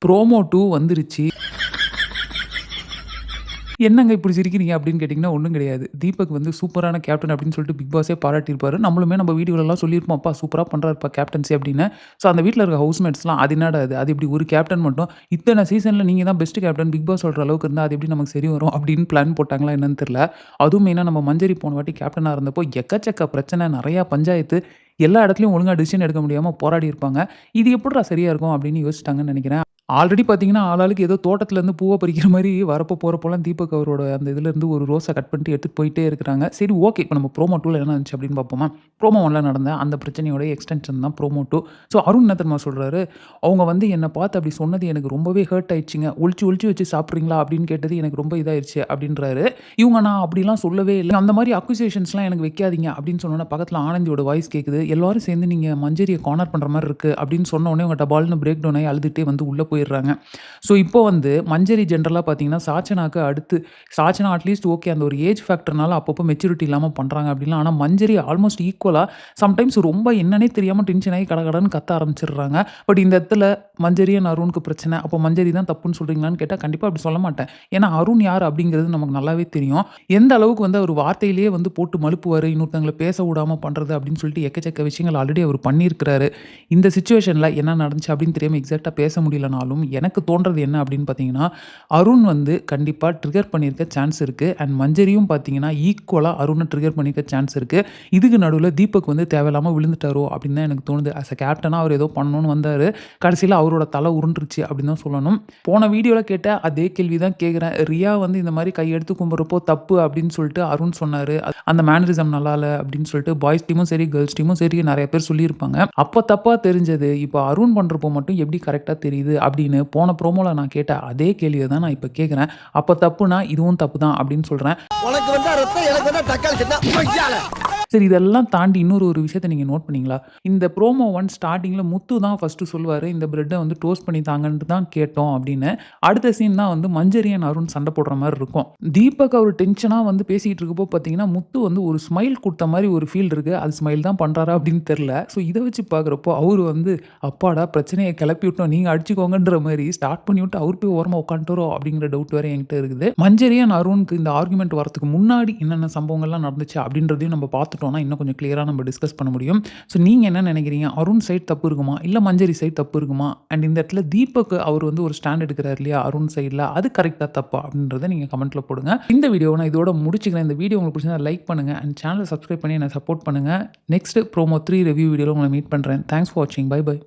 Promo 2 வந்துருச்சு. என்னங்க இப்படி சிரிக்கிறீங்க அப்படின்னு கேட்டிங்கன்னா, ஒண்ணும் கிடையாது. தீபக் வந்து சூப்பரான கேப்டன் அப்படின்னு சொல்லிட்டு பிக் பாஸே பாராட்டியிருப்பாரு. நம்மளுமே நம்ம வீடியோலலாம் சொல்லியிருப்போம். அப்பா சூப்பரா பண்றாருப்பா கேப்டன்சி அப்படின்னு. ஸோ அந்த வீட்ல இருக்க ஹவுஸ்மேட்ஸ்லாம் அது என்னடா இது? அது எப்படி ஒரு கேப்டன் மட்டும் இத்தன சீசன்ல நீங்க தான் பெஸ்ட் கேப்டன் பிக் பாஸ் சொல்ற அளவுக்கு இருந்தா, அது எப்படி நமக்கு சரி வரும்? அப்படின்னு பிளான் போட்டாங்களா என்னன்னு தெரியல. அதுவும் மெயினா நம்ம மஞ்சரி போன வாட்டி கேப்டனா இருந்தப்போ எக்கச்சக்க பிரச்சனை, நெறையா பஞ்சாயத்து. எல்லா இடத்துலயும் ஒழுங்கா டிசிஷன் எடுக்க முடியாம போராடி இருப்பாங்க. இது எப்புட்றா சரியா இருக்கும் அப்படின்னு யோசிச்சுட்டாங்கன்னு நெனைக்கிறேன். ஆல்ரெடி பார்த்தீங்கன்னா, ஆளாளுக்கு ஏதோ தோட்டத்துலேருந்து பூவ பறிக்கிற மாரி வரப்போ போறப்போலாம் தீபக் அவரோட அந்த இதுலேருந்து ஒரு ரோஸ கட் பண்ணிட்டு எடுத்துட்டு போயிட்டே இருக்கிறாங்க. சரி ஓகே. இப்ப நம்ம ப்ரோமோ 2ல என்ன நடந்துச்சு அப்படின்னு பார்ப்போமா? ப்ரோமோ 1ல நடந்த அந்த பிரச்சனையோட எக்ஸ்டென்ஷன் தான் ப்ரோமோ 2. ஸோ அருண் என்ன தெரியுமா சொல்றாரு? அவங்க வந்து என்ன பார்த்து அப்படி சொன்னது எனக்கு ரொம்பவே ஹர்ட் ஆயிடுச்சுங்க. ஒளிச்சு ஒளிச்சு வச்சு சாப்பிடுறீங்களா? அப்படின்னு கேட்டது எனக்கு ரொம்ப இதாயிருச்சு அப்படின்றாரு. இவங்க நான் அப்படிலாம் சொல்லவே இல்ல. அந்த மாரி அக்யூசேஷன்ஸ்லாம் எனக்கு வைக்காதீங்க அப்படின்னு சொன்னோனே பக்கத்துல ஆனந்தியோட வாய்ஸ் கேட்குது. எல்லாரும் சேர்ந்து நீங்க மஞ்சரிய கார்னர் பண்ற மாரி இருக்கு அப்படின்னு சொன்ன உடனே இவங்க டபால்னு பிரேக் டவுன் ஆயி அழுதுட்டே வந்து உள்ள போயிடுறாங்க. ஸோ இப்போ வந்து மஞ்சரி ஜென்ரலா பார்த்தீங்கன்னா, சாச்சனாக்கு அடுத்து சாச்சனா அட்லீஸ்ட் ஓகே அந்த ஒரு ஏஜ் ஃபேக்டர்னால அப்பப்போ மெச்சூரிட்டி இல்லாம பண்றாங்க அப்படின்லாம். ஆனா மஞ்சரி ஆல்மோஸ்ட் ஈக்குவலா சம்டைம்ஸ் ரொம்ப என்னன்னே தெரியாம டென்ஷன் ஆகி கடகடன்னு கத்த ஆரம்பிச்சுடுறாங்க. பட் இந்த இடத்துல மஞ்சரி அண்ட் அருணுக்கு பிரச்சனை. அப்போ மஞ்சரி தான் தப்புன்னு சொல்றீங்களான்னு கேட்டா, கண்டிப்பா அப்படி சொல்ல மாட்டேன். ஏன்னா அருண் யார் அப்படிங்கிறது நமக்கு நல்லாவே தெரியும். எந்த அளவுக்கு வந்து அவர் வார்த்தையிலேயே வந்து போட்டு மழுப்புவாரு, இன்னொருத்தவங்கள பேச விடாம பண்றது அப்படின்னு சொல்லிட்டு எக்கச்சக்க விஷயங்கள் ஆல்ரெடி அவர் பண்ணியிருக்கிறாரு. இந்த சிச்சுவேஷன்ல என்ன நடந்துச்சு அப்படின்னு தெரியாம எக்ஸாக்ட்டா பேச முடியலனாலும், எனக்கு தோன்றது என்ன அப்படின்னு பார்த்தீங்கன்னா, அருண் வந்து கண்டிப்பா ட்ரிகர் பண்ணியிருக்க சான்ஸ் இருக்கு. அண்ட் மஞ்சரியும் பார்த்தீங்கன்னா, ஈக்குவலா அருண ட்ரிகர் பண்ணியிருக்க சான்ஸ் இருக்கு. இதுக்கு நடுவுல தீபக் வந்து தேவையில்லாம விழுந்துட்டாரோ அப்படின்னு தான் எனக்கு தோணுது. ஆஸ் அ கேப்டனா அவர் ஏதோ பண்ணணும்னு வந்தாரு. கடைசியில அவரோட தலை உருண்டுருச்சு அப்படின்னு தான் சொல்லணும். போன வீடியோல கேட்ட அதே கேள்வி தான் கேட்கிறேன். ரியா வந்து இந்த மாரி கையெடுத்து கும்பிட்றப்போ தப்பு அப்படின்னு சொல்லிட்டு அருண் சொன்னாரு. அந்த மேனரிசம் நல்லா இல்ல அப்படின்னு சொல்லிட்டு பாய்ஸ் டீமும் சரி, கேர்ல்ஸ் டீமும் சரி நெறைய பேர் சொல்லியிருப்பாங்க. அப்ப தப்பா தெரிஞ்சது, இப்ப அருண் பண்றப்போ மட்டும் எப்படி கரெக்ட்டா தெரியுது அப்படின்னு போன ப்ரோமோல நான் கேட்ட அதே கேள்விய தான் நான் இப்ப கேட்கிறேன். அப்ப தப்புனா இதுவும் தப்பு தான் அப்படின்னு சொல்றேன். உனக்கு வந்தா ரத்தம், எனக்கு வந்தா தக்காளி சட்னி. கொய்யால. சரி இதெல்லாம் தாண்டி இன்னொரு ஒரு விஷயத்த நீங்க நோட் பண்ணீங்களா? இந்த ப்ரோமோ 1 ஸ்டார்ட்டிங்ல முத்து தான் ஃபர்ஸ்ட்டு சொல்லுவாரு. இந்த பிரெட்ட வந்து டோஸ்ட் பண்ணி தாங்கன்ட்டு தான் கேட்டோம் அப்படின்னு. அடுத்த சீன் தான் வந்து மஞ்சரி அண்ட் அருண் சண்டை போடுற மாரி இருக்கும். தீபக் அவரு டென்ஷனா வந்து பேசிட்டு இருக்கப்போ பார்த்தீங்கன்னா, முத்து வந்து ஒரு ஸ்மைல் குடுத்த மாரி ஒரு ஃபீல் இருக்கு. அது ஸ்மைல் தான் பண்றாரா அப்படின்னு தெரியல. ஸோ இத வச்சு பார்க்குறப்போ அவரு வந்து அப்பாடா பிரச்சனைய கிளப்பி விட்டோம். நீங்க அடிச்சுக்கோங்கன்ற மாரி ஸ்டார்ட் பண்ணிவிட்டு அவரு போய் ஓரமா உட்காந்துட்டாரோ அப்படிங்கிற டவுட் வேற என்கிட்ட இருக்குது. மஞ்சரி அண்ட் அருணுக்கு இந்த ஆர்குமென்ட் வரதுக்கு முன்னாடி என்னென்ன சம்பவங்கள்லாம் நடந்துச்சு அப்படின்றதையும் நம்ம பார்த்துட்டோம்னா, இன்னும் கொஞ்சம் கிளியரா நம்ம டிஸ்கஸ் பண்ண முடியும். ஸோ நீங்க என்ன நினைக்கிறீங்க? அருண் சைட் தப்பு இருக்குமா? இல்ல மஞ்சரி சைட் தப்பு இருக்குமா? அண்ட் இந்த இடத்துல தீபக் அவர் வந்து ஒரு ஸ்டாண்ட் எடுக்கிறார் இல்லையா? அருண் சைட்ல அது கரெக்ட்டா தப்பா? அப்படின்றத நீங்க கமெண்ட்ல போடுங்க. இந்த வீடியோவ நான் இதோட முடிச்சுக்கிறேன். இந்த வீடியோ உங்களுக்கு பிடிச்சிருந்தா லைக் பண்ணுங்க அண்ட் சேனல சப்ஸ்கிரைப் பண்ணி என்ன சப்போர்ட் பண்ணுங்க. நெக்ஸ்ட் ப்ரோமோ 3 ரிவ்யூ வீடியோல உங்கள மீட் பண்றேன். தேங்க்ஸ் ஃபார் வாட்சிங். Bye by.